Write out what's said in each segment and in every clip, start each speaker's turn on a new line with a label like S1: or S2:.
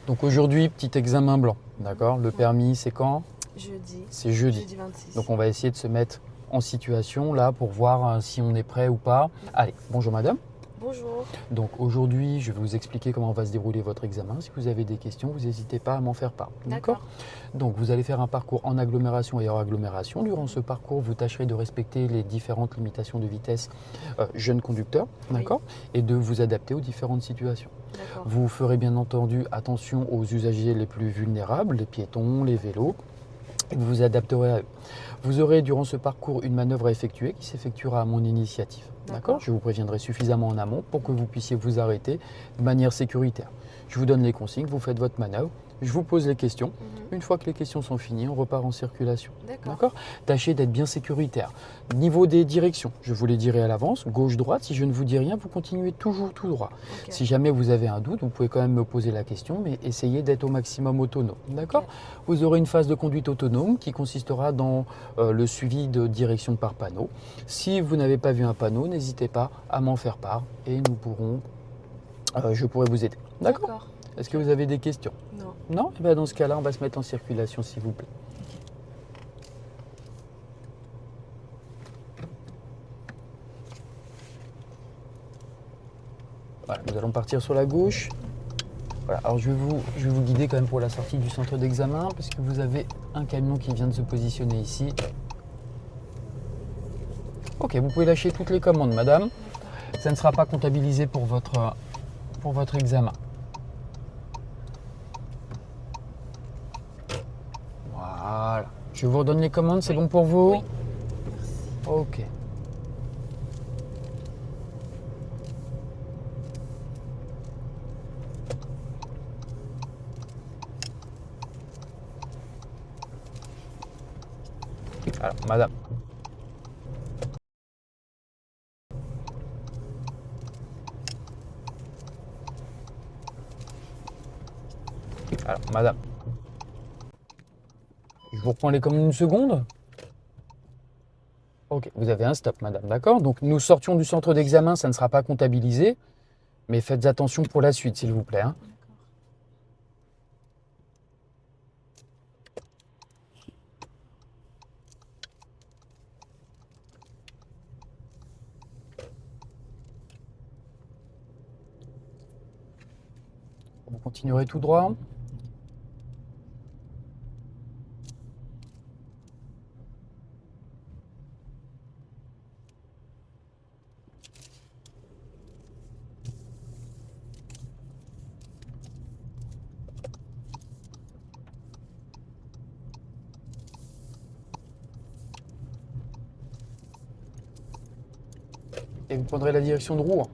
S1: Donc aujourd'hui, petit examen blanc, d'accord? Le permis, c'est quand?
S2: Jeudi.
S1: C'est jeudi.
S2: Jeudi 26.
S1: Donc on va essayer de se mettre en situation là pour voir si on est prêt ou pas. Allez, bonjour madame.
S2: Bonjour.
S1: Donc aujourd'hui, je vais vous expliquer comment va se dérouler votre examen. Si vous avez des questions, vous n'hésitez pas à m'en faire part. D'accord? Donc vous allez faire un parcours en agglomération et hors agglomération. Durant ce parcours, vous tâcherez de respecter les différentes limitations de vitesse jeune conducteur, d'accord? Et de vous adapter aux différentes situations.
S2: D'accord.
S1: Vous ferez bien entendu attention aux usagers les plus vulnérables, les piétons, les vélos, et vous vous adapterez à eux. Vous aurez durant ce parcours une manœuvre à effectuer qui s'effectuera à mon initiative. D'accord? Je vous préviendrai suffisamment en amont pour que vous puissiez vous arrêter de manière sécuritaire. Je vous donne les consignes, vous faites votre manœuvre, je vous pose les questions. Une fois que les questions sont finies, on repart en circulation. D'accord? Tâchez d'être bien sécuritaire. Niveau des directions, je vous les dirai à l'avance, gauche-droite, si je ne vous dis rien, vous continuez toujours tout droit. Si jamais vous avez un doute, vous pouvez quand même me poser la question, mais essayez d'être au maximum autonome. D'accord? Vous aurez une phase de conduite autonome qui consistera dans le suivi de direction par panneau. Si vous n'avez pas vu un panneau, n'hésitez pas à m'en faire part et je pourrai vous aider. D'accord? Est-ce que vous avez des questions?
S2: Non.
S1: Non? Eh bien, dans ce cas-là, on va se mettre en circulation, s'il vous plaît. Voilà, nous allons partir sur la gauche. Voilà, alors je vais vous guider quand même pour la sortie du centre d'examen parce que vous avez un camion qui vient de se positionner ici. Ok, vous pouvez lâcher toutes les commandes, madame. Ça ne sera pas comptabilisé pour votre examen. Voilà. Je vous redonne les commandes, c'est bon pour vous?
S2: Oui.
S1: Ok. Alors, madame. Alors, madame. Je vous reprends les commandes une seconde. Ok, vous avez un stop, madame, d'accord? Donc, nous sortions du centre d'examen, ça ne sera pas comptabilisé, mais faites attention pour la suite, s'il vous plaît, hein. Vous continuerez tout droit. Et vous prendrez la direction de Rouen.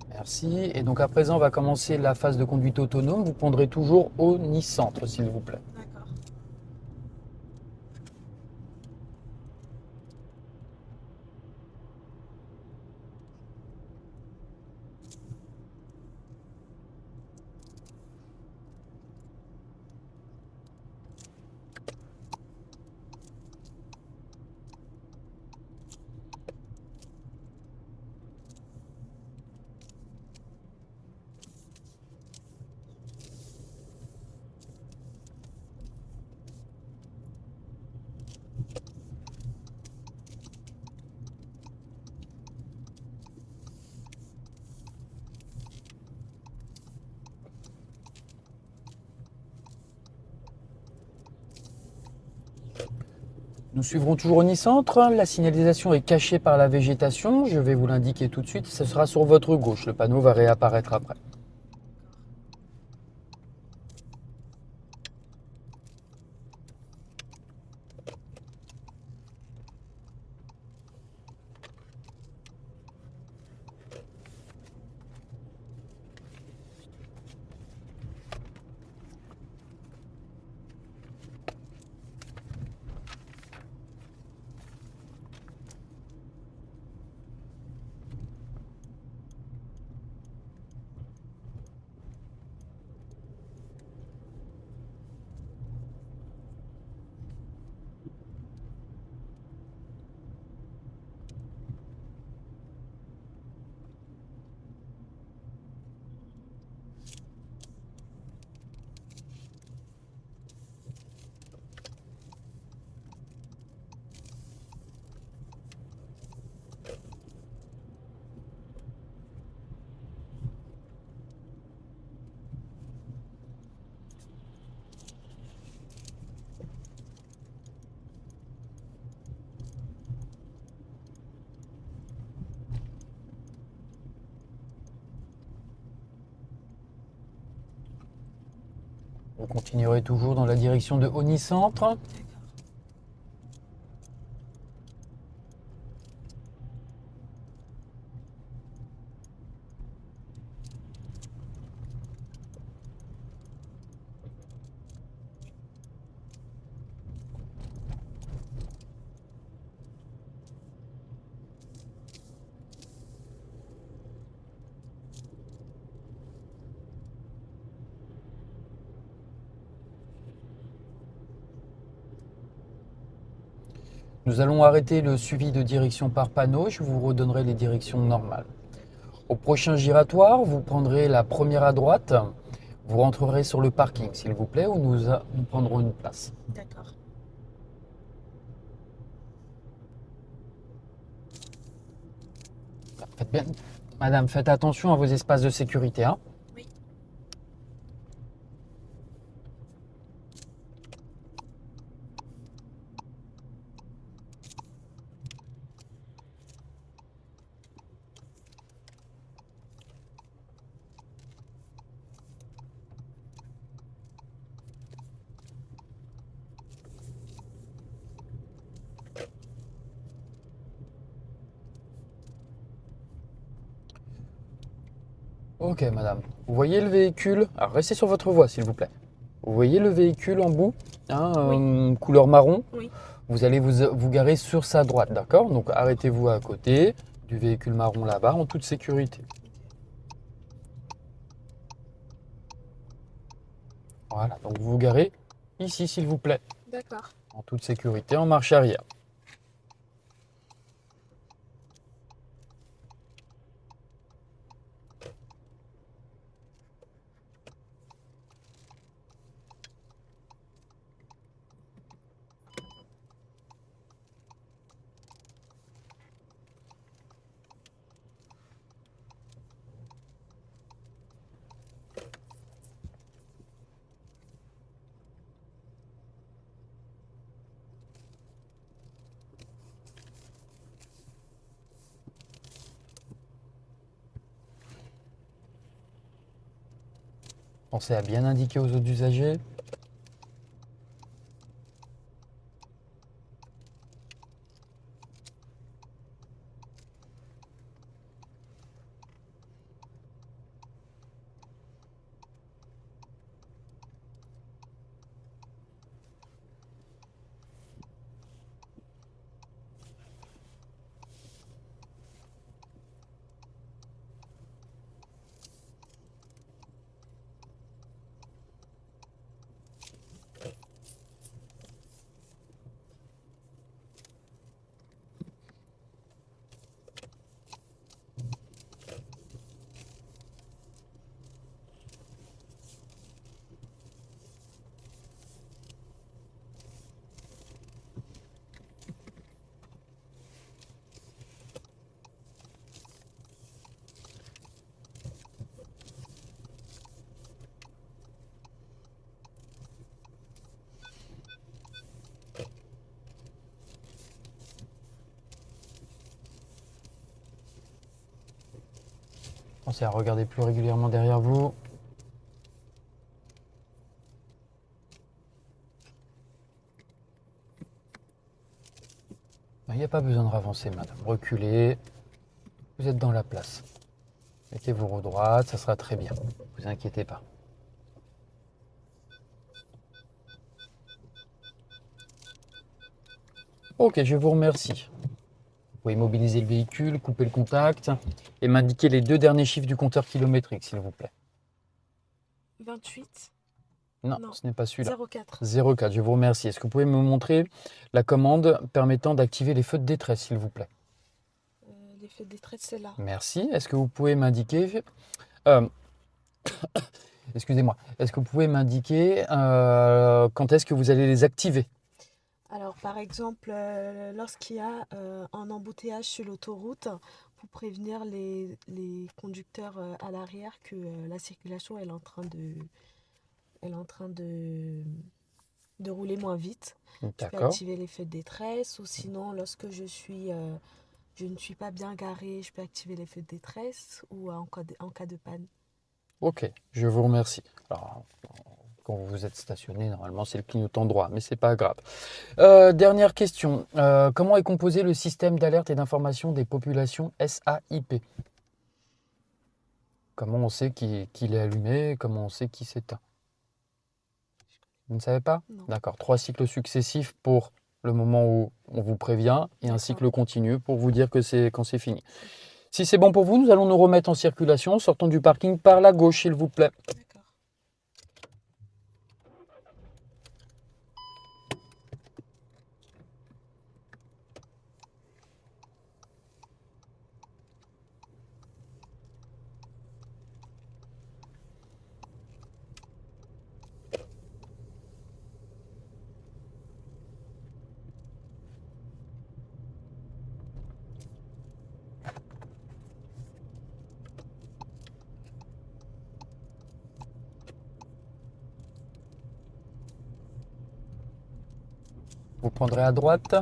S1: Merci. Et donc à présent, on va commencer la phase de conduite autonome. Vous prendrez toujours au Nice-Centre, s'il vous plaît.
S2: D'accord.
S1: Nous suivrons toujours au Nice-Centre. La signalisation est cachée par la végétation. Je vais vous l'indiquer tout de suite. Ce sera sur votre gauche. Le panneau va réapparaître après. Vous continuerez toujours dans la direction de Oni-Centre.
S2: D'accord.
S1: Nous allons arrêter le suivi de direction par panneau. Je vous redonnerai les directions normales. Au prochain giratoire, vous prendrez la première à droite. Vous rentrerez sur le parking, s'il vous plaît, où nous prendrons une place.
S2: D'accord.
S1: Faites bien. Madame, faites attention à vos espaces de sécurité, hein.
S2: Oui.
S1: Ok, madame. Vous voyez le véhicule? Alors, restez sur votre voie, s'il vous plaît. Vous voyez le véhicule en bout, hein, couleur marron?
S2: Oui.
S1: Vous allez vous garer sur sa droite, d'accord? Donc, arrêtez-vous à côté du véhicule marron là-bas, en toute sécurité. Voilà, donc vous vous garez ici, s'il vous plaît,
S2: D'accord.
S1: en toute sécurité, en marche arrière. Pensez à bien indiquer aux autres usagers. Pensez à regarder plus régulièrement derrière vous. Il n'y a pas besoin de ravancer, madame. Reculez. Vous êtes dans la place. Mettez-vous au droite, ça sera très bien. Ne vous inquiétez pas. Ok, je vous remercie. Vous pouvez immobiliser le véhicule, couper le contact et m'indiquer les 2 derniers chiffres du compteur kilométrique, s'il vous plaît.
S2: 28.
S1: Non,
S2: Non.
S1: ce n'est pas celui-là.
S2: 04.
S1: 04, je vous remercie. Est-ce que vous pouvez me montrer la commande permettant d'activer les feux de détresse, s'il vous plaît?
S2: L'effet de détresse, c'est là.
S1: Merci. Est-ce que vous pouvez m'indiquer... euh, excusez-moi. Est-ce que vous pouvez m'indiquer quand est-ce que vous allez les activer?
S2: Alors, par exemple, lorsqu'il y a un embouteillage sur l'autoroute, pour prévenir les conducteurs à l'arrière que la circulation elle est en train de rouler moins vite. Je peux
S1: D'accord.
S2: activer l'effet de détresse, ou sinon, lorsque je ne suis pas bien garée, je peux activer l'effet de détresse, ou en cas de panne.
S1: Ok, je vous remercie. Alors, Quand vous êtes stationné, normalement, c'est le clignotant droit, mais c'est pas grave. Dernière question. Comment est composé le système d'alerte et d'information des populations SAIP? Comment on sait qu'il est allumé? Comment on sait qu'il s'éteint? Vous ne savez pas?
S2: Non.
S1: D'accord. 3 cycles successifs pour le moment où on vous prévient et un
S2: D'accord.
S1: cycle continu pour vous dire que c'est quand c'est fini. Si c'est bon pour vous, nous allons nous remettre en circulation. Sortons du parking par la gauche, s'il vous plaît.
S2: D'accord.
S1: Vous prendrez à droite.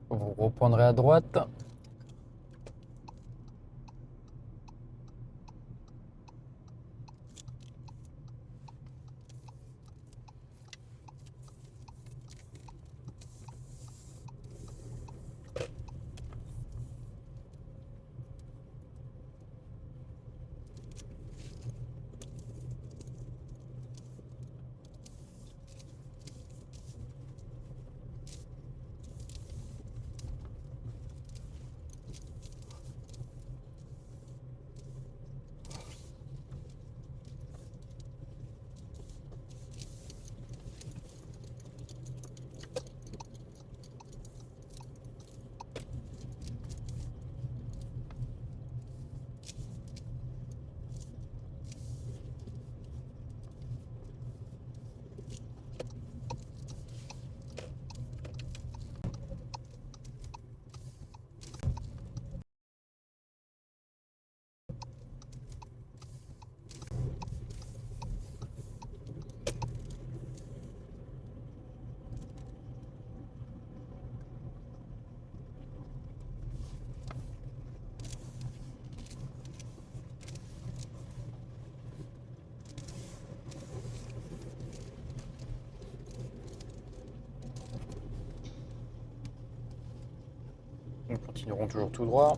S1: Vous reprendrez à droite. Nous continuerons toujours tout droit.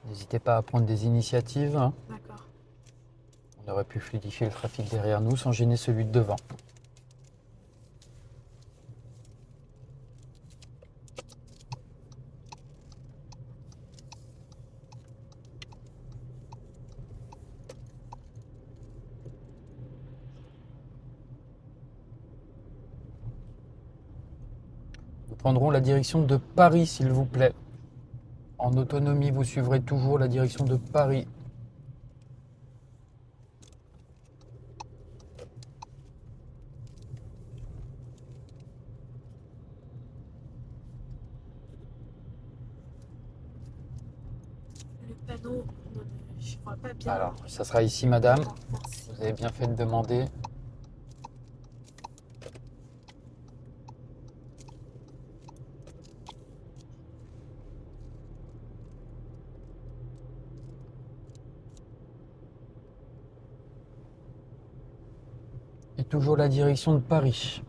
S1: N'hésitez pas à prendre des initiatives, hein.
S2: D'accord.
S1: On aurait pu fluidifier le trafic derrière nous sans gêner celui de devant. Nous prendrons la direction de Paris, s'il vous plaît. En autonomie, vous suivrez toujours la direction de Paris.
S2: Le panneau, je vois pas bien.
S1: Alors, ça sera ici, madame.
S2: D'accord, merci.
S1: Vous avez bien fait de demander. Et toujours la direction de Paris.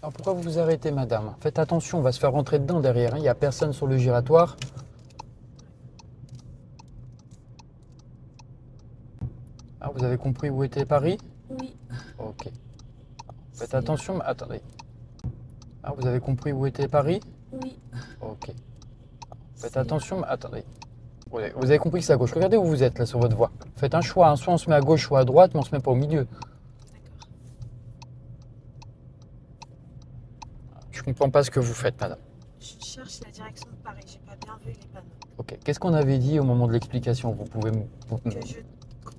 S1: Alors pourquoi vous vous arrêtez, madame? Faites attention, on va se faire rentrer dedans derrière, hein. Il n'y a personne sur le giratoire. Ah, vous avez compris où était Paris?
S2: Oui,
S1: Ok. Faites
S2: c'est...
S1: attention, mais attendez. Ah, vous avez compris où était Paris?
S2: Oui,
S1: Ok. Faites
S2: c'est...
S1: attention, mais attendez. Vous avez compris que c'est à gauche. Regardez où vous êtes là sur votre voie. Faites un choix, hein. Soit on se met à gauche, soit à droite, mais on se met pas au milieu.
S2: D'accord.
S1: Je comprends pas ce que vous faites, madame.
S2: Je cherche la direction de Paris, j'ai pas bien vu les panneaux.
S1: Ok. Qu'est-ce qu'on avait dit au moment de l'explication? Vous pouvez
S2: Que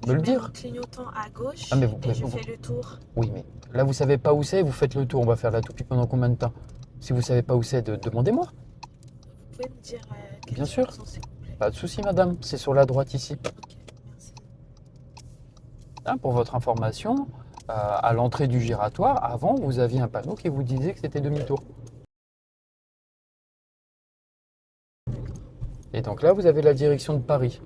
S2: je
S1: me le
S2: mets
S1: dire?
S2: mon clignotant à gauche
S1: Ah, mais
S2: et je fais le tour.
S1: Oui, mais là, vous savez pas où c'est, vous faites le tour. On va faire la toupie pendant combien de temps? Si vous savez pas où c'est, demandez-moi.
S2: Vous pouvez me dire quelle
S1: Bien sûr.
S2: direction, s'il vous plaît?
S1: Pas de souci, madame. C'est sur la droite ici.
S2: Ok, merci.
S1: Hein, pour votre information, à l'entrée du giratoire, avant, vous aviez un panneau qui vous disait que c'était demi-tour. Et donc là, vous avez la direction de Paris.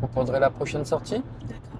S1: Vous prendrez la prochaine sortie?
S2: D'accord.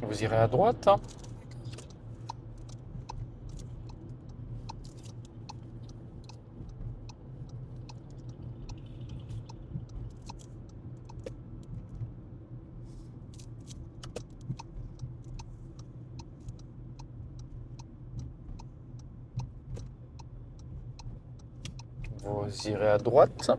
S1: Vous irez à droite, hein. Vous irez à droite.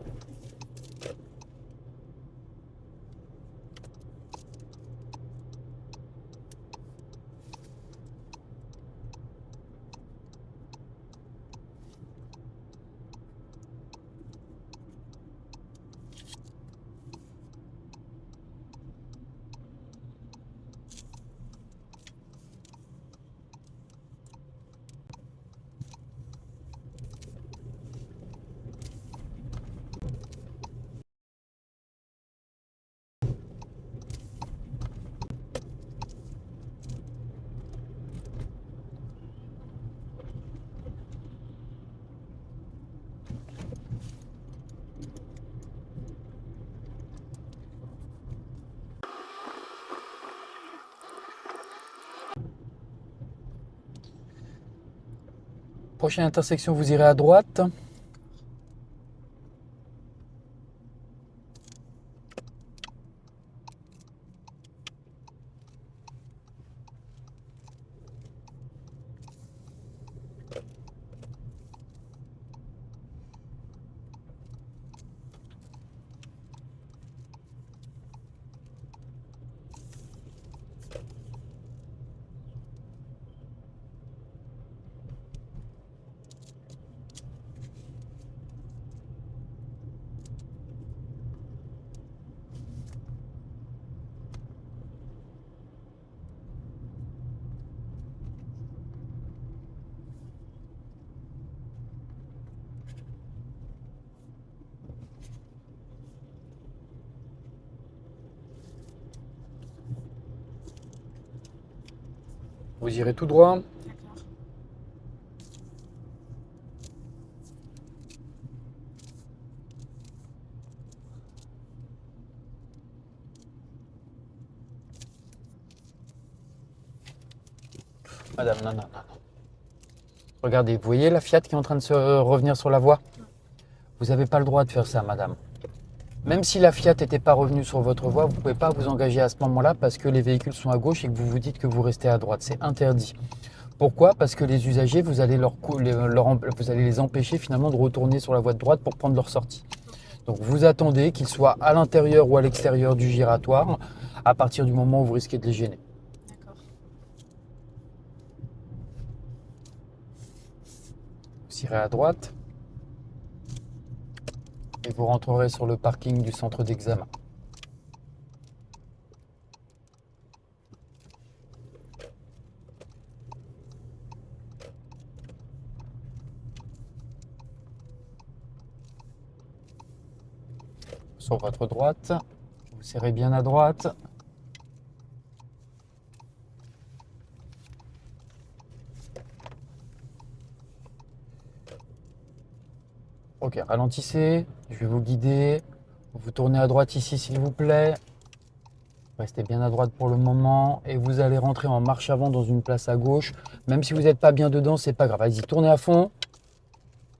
S1: Prochaine intersection, vous irez à droite. Vous irez tout droit.
S2: D'accord.
S1: Madame, non, non, non, non. Regardez, vous voyez la Fiat qui est en train de se revenir sur la voie? Vous n'avez pas le droit de faire ça, madame. Même si la Fiat n'était pas revenue sur votre voie, vous ne pouvez pas vous engager à ce moment-là parce que les véhicules sont à gauche et que vous vous dites que vous restez à droite. C'est interdit. Pourquoi? Parce que les usagers, vous allez les empêcher finalement de retourner sur la voie de droite pour prendre leur sortie. Donc vous attendez qu'ils soient à l'intérieur ou à l'extérieur du giratoire à partir du moment où vous risquez de les gêner.
S2: D'accord.
S1: Vous irez à droite et vous rentrerez sur le parking du centre d'examen. Sur votre droite, vous serrez bien à droite. Ok, ralentissez, je vais vous guider. Vous tournez à droite ici s'il vous plaît. Restez bien à droite pour le moment et vous allez rentrer en marche avant dans une place à gauche. Même si vous n'êtes pas bien dedans, c'est pas grave. Allez-y, tournez à fond.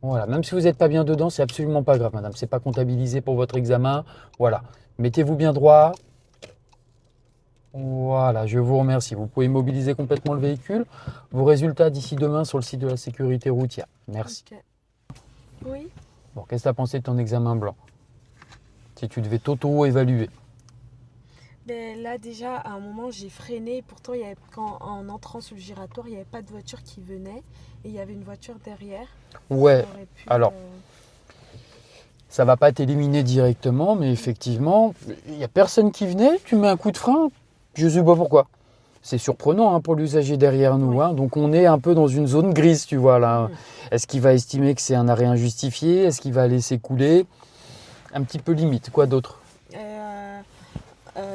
S1: Voilà, même si vous n'êtes pas bien dedans, c'est absolument pas grave, madame. C'est pas comptabilisé pour votre examen. Voilà, mettez-vous bien droit. Voilà, je vous remercie. Vous pouvez immobiliser complètement le véhicule. Vos résultats d'ici demain sur le site de la sécurité routière. Merci.
S2: Ok. Oui.
S1: Bon, qu'est-ce que tu as pensé de ton examen blanc? Si tu devais t'auto-évaluer.
S2: Ben là déjà à un moment j'ai freiné. Pourtant en entrant sur le giratoire il n'y avait pas de voiture qui venait et il y avait une voiture derrière.
S1: Ouais,
S2: On aurait pu,
S1: alors, ça va pas t'éliminer directement, mais effectivement, il n'y a personne qui venait, tu mets un coup de frein, je sais pas pourquoi. C'est surprenant hein, pour l'usager derrière nous,
S2: Oui.
S1: hein. Donc on est un peu dans une zone grise, tu vois là.
S2: Mhm.
S1: Est-ce qu'il va estimer que c'est un arrêt injustifié? Est-ce qu'il va laisser couler? Un petit peu limite, quoi d'autre?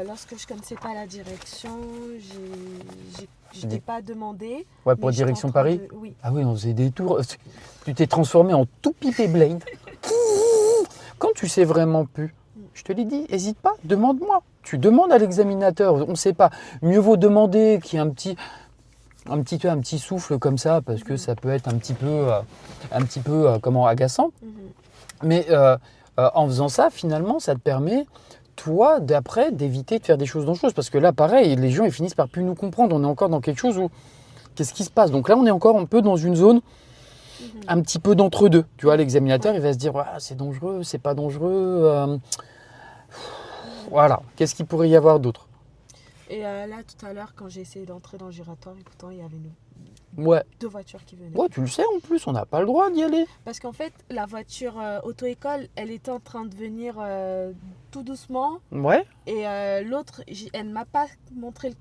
S2: Lorsque je connaissais pas la direction, je t'ai pas demandé.
S1: Ouais, pour
S2: mais j'étais
S1: direction
S2: en train
S1: Paris?
S2: Oui.
S1: Ah oui, on faisait des tours. Tu t'es transformé en tout pipé Blade. Quand tu sais vraiment plus, je te l'ai dit, hésite pas, demande-moi. Tu demandes à l'examinateur, on ne sait pas. Mieux vaut demander qu'il y ait un petit souffle comme ça, parce que ça peut être un petit peu agaçant.
S2: Mhm.
S1: Mais en faisant ça, finalement, ça te permet, toi, d'après, d'éviter de faire des choses dangereuses. Parce que là, pareil, les gens, ils finissent par plus nous comprendre. On est encore dans quelque chose où, qu'est-ce qui se passe? Donc là, on est encore un peu dans une zone un petit peu d'entre-deux. Tu vois, l'examinateur, il va se dire, ah, c'est dangereux, c'est pas dangereux. Voilà. Qu'est-ce qu'il pourrait y avoir d'autre?
S2: Et là tout à l'heure quand j'ai essayé d'entrer dans le giratoire et pourtant il y avait
S1: Ouais.
S2: deux voitures qui venaient.
S1: Ouais, tu le sais en plus, on n'a pas le droit d'y aller.
S2: Parce qu'en fait la voiture auto-école elle était en train de venir tout doucement
S1: Ouais.
S2: et l'autre elle ne m'a pas montré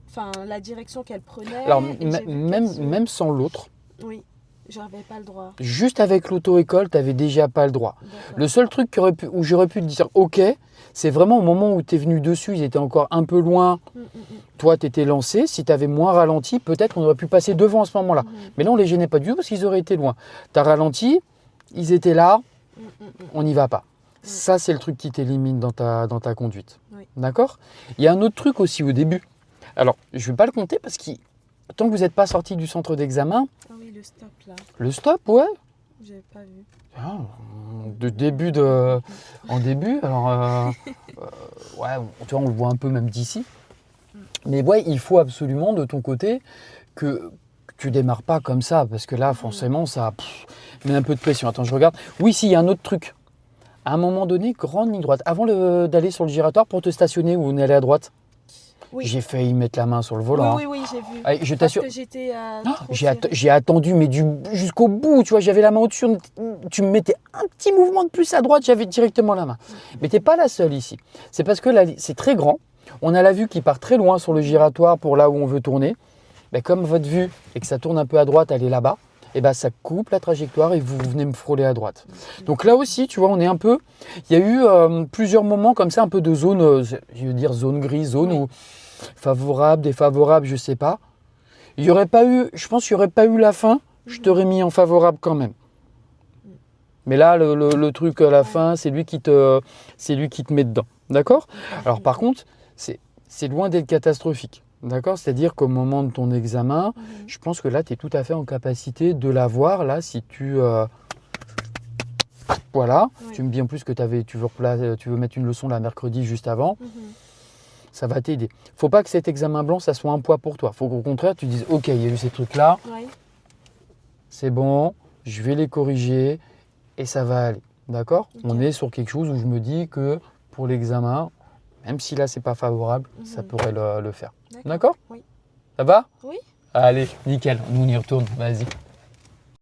S2: la direction qu'elle prenait.
S1: Alors,
S2: et j'ai vu qu'elle se-
S1: même sans l'autre,
S2: Oui, j'avais pas le droit.
S1: juste avec l'auto-école, tu n'avais déjà pas le droit.
S2: D'accord.
S1: Le seul truc où j'aurais pu te dire OK, c'est vraiment au moment où tu es venu dessus, ils étaient encore un peu loin. Toi, tu étais lancé. Si tu avais moins ralenti, peut-être qu'on aurait pu passer devant à ce moment-là. Mais là, on ne les gênait pas du tout parce qu'ils auraient été loin. Tu as ralenti, ils étaient là, on n'y va pas. Ça, c'est le truc qui t'élimine dans ta conduite.
S2: Oui.
S1: D'accord? Il y a un autre truc aussi au début. Alors, je ne vais pas le compter parce qu'il tant que vous n'êtes pas sorti du centre d'examen,
S2: Ah oui, le stop là,
S1: le stop, ouais.
S2: j'avais pas vu.
S1: Ah, en début, alors, ouais, tu vois, on le voit un peu même d'ici. Mais ouais, il faut absolument de ton côté que tu démarres pas comme ça, parce que là, forcément, ça met un peu de pression. Attends, je regarde. Oui, si, il y a un autre truc. À un moment donné, grande ligne droite. Avant d'aller sur le giratoire pour te stationner où on est allé à droite,
S2: Oui,
S1: j'ai failli mettre la main sur le
S2: oui,
S1: volant.
S2: oui, oui, j'ai vu.
S1: Allez, je
S2: Parce
S1: t'assure.
S2: que j'étais trop
S1: J'ai
S2: serrée.
S1: j'ai attendu, mais jusqu'au bout, tu vois, j'avais la main au-dessus. Tu me mettais un petit mouvement de plus à droite, j'avais directement la main. Mais t'es pas la seule ici. C'est parce que c'est très grand. On a la vue qui part très loin sur le giratoire pour là où on veut tourner. Ben, comme votre vue et que ça tourne un peu à droite, elle est là-bas, et ben ça coupe la trajectoire et vous venez me frôler à droite. Donc là aussi, tu vois, on est un peu. Il y a eu plusieurs moments comme ça, un peu de zone, je veux dire zone grise, zone où favorable, défavorable, je sais pas. Il y aurait pas eu, je pense qu'il n'y aurait pas eu la fin, je t'aurais mis en favorable quand même. Mais là, le truc à la fin, c'est lui qui te met dedans. D'accord? Alors par contre, c'est loin d'être catastrophique. D'accord? C'est-à-dire qu'au moment de ton examen, je pense que là, tu es tout à fait en capacité de l'avoir. Là, si tu. Voilà. Tu me dis en plus que tu veux mettre une leçon là mercredi juste avant. Ça va t'aider. Faut pas que cet examen blanc, ça soit un poids pour toi. Faut qu'au contraire, tu dises, ok, il y a eu ces trucs-là, c'est bon, je vais les corriger et ça va aller. D'accord? On est sur quelque chose où je me dis que pour l'examen, même si là, c'est pas favorable, ça pourrait le faire. D'accord?
S2: Oui.
S1: Ça va?
S2: Oui.
S1: Allez, nickel, nous on y retourne, vas-y.